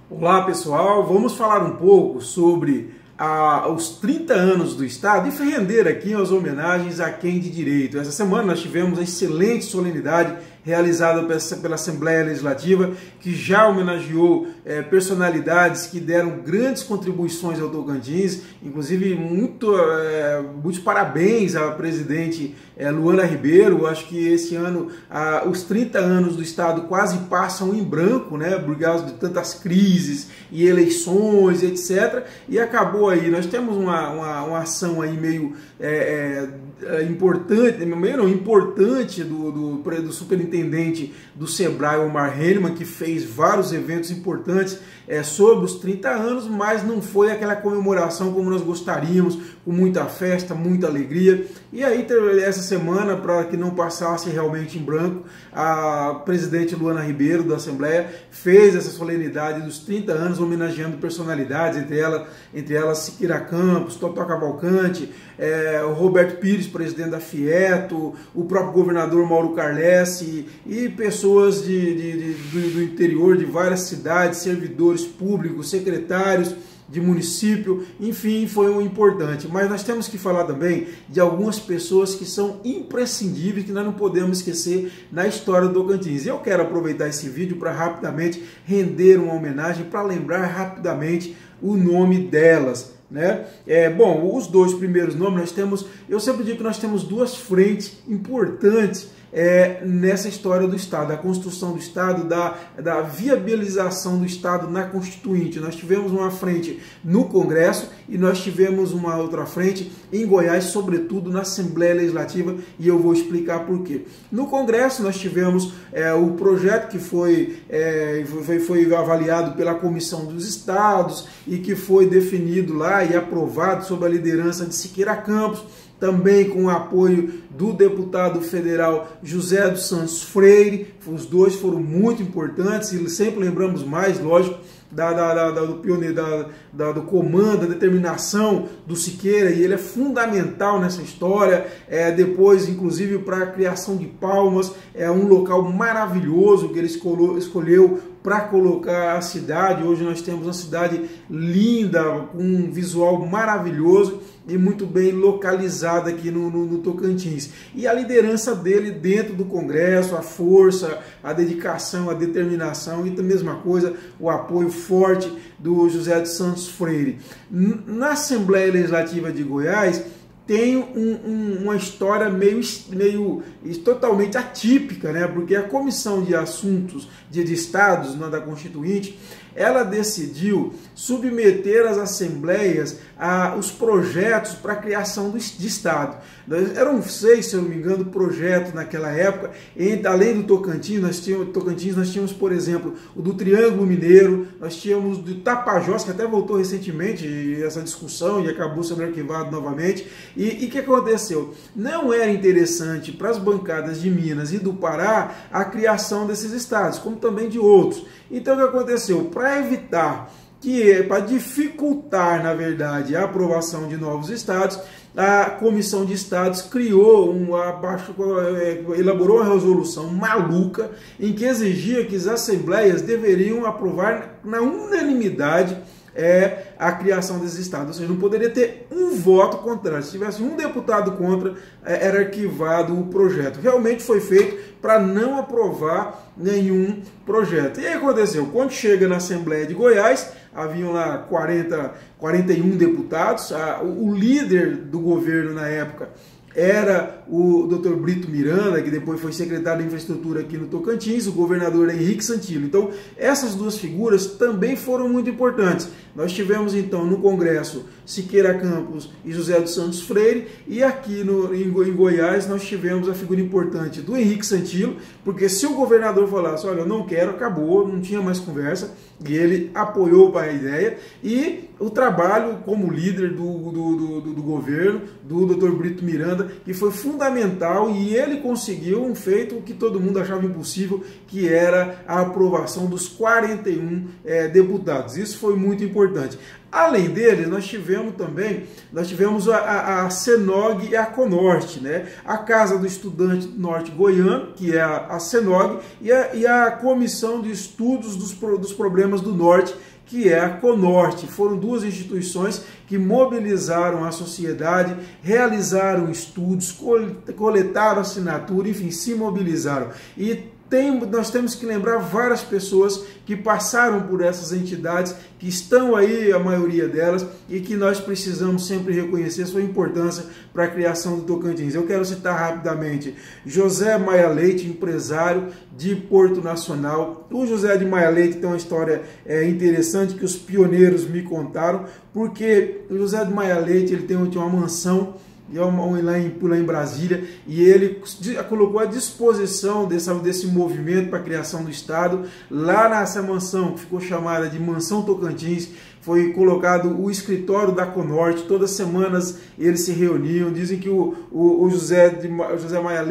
Olá pessoal, vamos falar um pouco sobre os 30 anos do Estado e render aqui as homenagens a quem de direito. Essa semana nós tivemos a excelente solenidade realizada pela Assembleia Legislativa, que já homenageou personalidades que deram grandes contribuições ao Tocantins, inclusive muitos parabéns à presidente Luana Ribeiro. Acho que esse ano os 30 anos do Estado quase passam em branco, né, por causa de tantas crises e eleições, etc. E acabou aí, nós temos uma ação aí meio importante do superintendente do Sebrae, Omar Henneman, que fez vários eventos importantes sobre os 30 anos, mas não foi aquela comemoração como nós gostaríamos, com muita festa, muita alegria. E aí, essa semana, para que não passasse realmente em branco, a presidente Luana Ribeiro, da Assembleia, fez essa solenidade dos 30 anos, homenageando personalidades, entre elas Siqueira Campos, Totó Cavalcante, o Roberto Pires, presidente da Fieto, o próprio governador Mauro Carlesse e pessoas do interior de várias cidades, servidores públicos, secretários de município, enfim, foi um importante. Mas nós temos que falar também de algumas pessoas que são imprescindíveis, que nós não podemos esquecer na história do Tocantins. Eu quero aproveitar esse vídeo para rapidamente render uma homenagem, para lembrar rapidamente o nome delas, né? Bom, os dois primeiros nomes eu sempre digo que nós temos duas frentes importantes nessa história do Estado, da construção do Estado, da viabilização do Estado na Constituinte. Nós tivemos uma frente no Congresso e nós tivemos uma outra frente em Goiás, sobretudo na Assembleia Legislativa, e eu vou explicar por quê. No Congresso nós tivemos o projeto que foi avaliado pela Comissão dos Estados e que foi definido lá e aprovado sob a liderança de Siqueira Campos, também com o apoio do deputado federal José dos Santos Freire. Os dois foram muito importantes e sempre lembramos mais, lógico, do comando, da determinação do Siqueira, e ele é fundamental nessa história. Depois, inclusive, para a criação de Palmas, um local maravilhoso que ele escolheu para colocar a cidade. Hoje nós temos uma cidade linda, com um visual maravilhoso e muito bem localizada aqui no Tocantins. E a liderança dele dentro do Congresso, a força, a dedicação, a determinação e a mesma coisa, o apoio forte do José dos Santos Freire. Na Assembleia Legislativa de Goiás tem uma história meio totalmente atípica, né? Porque a Comissão de Assuntos de Estados, da Constituinte, ela decidiu submeter às assembleias os projetos para a criação de Estado. Eram 6, se eu não me engano, projetos naquela época. Além do Tocantins, nós tínhamos, por exemplo, o do Triângulo Mineiro, nós tínhamos do Tapajós, que até voltou recentemente essa discussão e acabou sendo arquivado novamente. E o que aconteceu? Não era interessante para as bancadas de Minas e do Pará a criação desses estados, como também de outros. Então o que aconteceu? Para evitar para dificultar, na verdade, a aprovação de novos estados, a Comissão de Estados elaborou uma resolução maluca em que exigia que as assembleias deveriam aprovar na unanimidade a criação desses estados. Ou seja, não poderia ter um voto contrário. Se tivesse um deputado contra, era arquivado o projeto. Realmente foi feito para não aprovar nenhum projeto. E aí aconteceu, quando chega na Assembleia de Goiás, haviam lá 41 deputados, o líder do governo na época era o Dr. Brito Miranda, que depois foi secretário de Infraestrutura aqui no Tocantins, o governador Henrique Santillo. Então, essas duas figuras também foram muito importantes. Nós tivemos, então, no Congresso, Siqueira Campos e José dos Santos Freire, e aqui em Goiás nós tivemos a figura importante do Henrique Santillo, porque se o governador falasse, olha, eu não quero, acabou, não tinha mais conversa, e ele apoiou a ideia, e o trabalho como líder do governo, do Dr. Brito Miranda, que foi fundamental, e ele conseguiu um feito que todo mundo achava impossível, que era a aprovação dos 41 deputados. Isso foi muito importante. Além deles, nós tivemos a CENOG e a CONORTE, né? A Casa do Estudante do Norte Goiano, que é a CENOG, e a Comissão de Estudos dos Problemas do Norte, que é a CONORTE. Foram duas instituições que mobilizaram a sociedade, realizaram estudos, coletaram assinatura, enfim, se mobilizaram. E nós temos que lembrar várias pessoas que passaram por essas entidades, que estão aí, a maioria delas, e que nós precisamos sempre reconhecer sua importância para a criação do Tocantins. Eu quero citar rapidamente José Maia Leite, empresário de Porto Nacional. O José de Maia Leite tem uma história interessante que os pioneiros me contaram, porque o José de Maia Leite ele tem uma mansão lá em Brasília, e ele colocou à disposição desse movimento para a criação do Estado, lá nessa mansão, que ficou chamada de Mansão Tocantins, foi colocado o escritório da CONORTE. Todas as semanas eles se reuniam. Dizem que o José Maia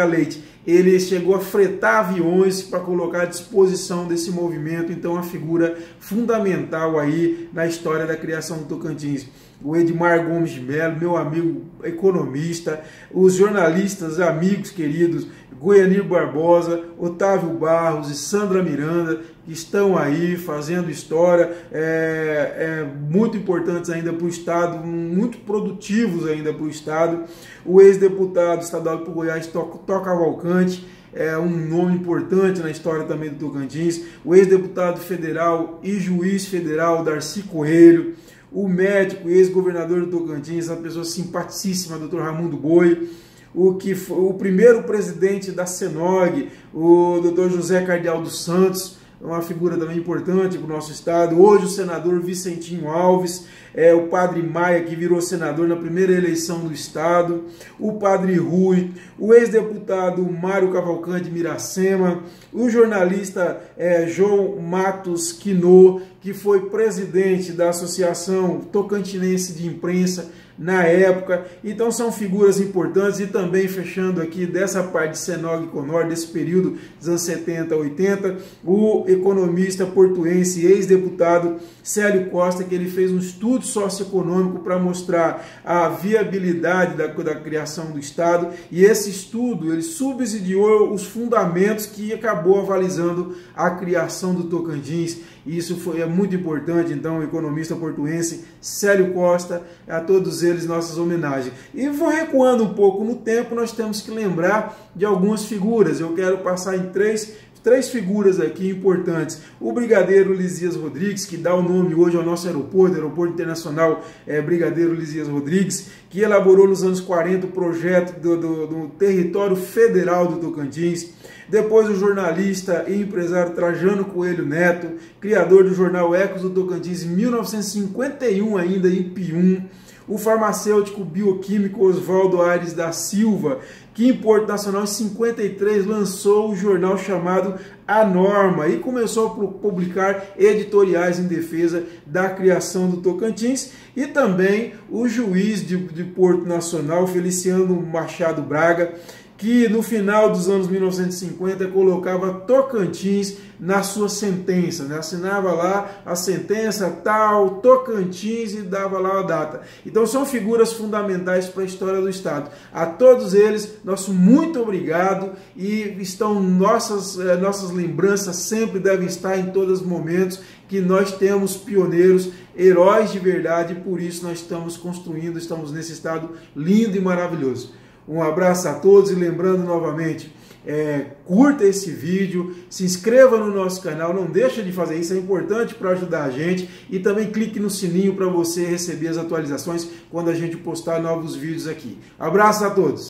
Leite, ele chegou a fretar aviões para colocar à disposição desse movimento. Então, uma figura fundamental aí na história da criação do Tocantins. O Edmar Gomes de Mello, meu amigo economista, os jornalistas, amigos queridos, Goianir Barbosa, Otávio Barros e Sandra Miranda, que estão aí fazendo história, muito importantes ainda para o Estado, muito produtivos ainda para o Estado. O ex-deputado estadual por Goiás, Toca Cavalcante, é um nome importante na história também do Tocantins. O ex-deputado federal e juiz federal, Darcy Coelho. O médico e ex-governador do Tocantins, uma pessoa simpaticíssima, Dr. Raimundo Boi. O primeiro presidente da CENOG, o Dr. José Cardeal dos Santos, uma figura também importante para o nosso estado. Hoje o senador Vicentinho Alves, o padre Maia, que virou senador na primeira eleição do estado, o padre Rui, o ex-deputado Mário Cavalcante Miracema, o jornalista João Matos Quinô, que foi presidente da Associação Tocantinense de Imprensa na época. Então são figuras importantes. E também fechando aqui dessa parte de CENOG e CONORTE, desse período dos anos 70 a 80, o economista portuense, ex-deputado Célio Costa, que ele fez um estudo socioeconômico para mostrar a viabilidade da criação do Estado, e esse estudo ele subsidiou os fundamentos que acabou avalizando a criação do Tocantins. Isso é muito importante. Então, o economista portuense Célio Costa, a todos eles nossas homenagens. E vou recuando um pouco no tempo, nós temos que lembrar de algumas figuras. Eu quero passar em três figuras aqui importantes. O brigadeiro Lisias Rodrigues, que dá o nome hoje ao nosso aeroporto internacional Brigadeiro Lisias Rodrigues, que elaborou nos anos 40 o projeto do território federal do Tocantins. Depois o jornalista e empresário Trajano Coelho Neto, criador do jornal Ecos do Tocantins em 1951 ainda em Pium. O farmacêutico bioquímico Oswaldo Aires da Silva, que em Porto Nacional em 53 lançou o jornal chamado A Norma e começou a publicar editoriais em defesa da criação do Tocantins. E também o juiz de Porto Nacional, Feliciano Machado Braga, que no final dos anos 1950 colocava Tocantins na sua sentença, né? Assinava lá a sentença tal, Tocantins, e dava lá a data. Então são figuras fundamentais para a história do Estado. A todos eles, nosso muito obrigado, e nossas lembranças sempre devem estar em todos os momentos que nós temos pioneiros, heróis de verdade, e por isso nós estamos nesse Estado lindo e maravilhoso. Um abraço a todos, e lembrando novamente, curta esse vídeo, se inscreva no nosso canal, não deixa de fazer isso, é importante para ajudar a gente, e também clique no sininho para você receber as atualizações quando a gente postar novos vídeos aqui. Abraço a todos!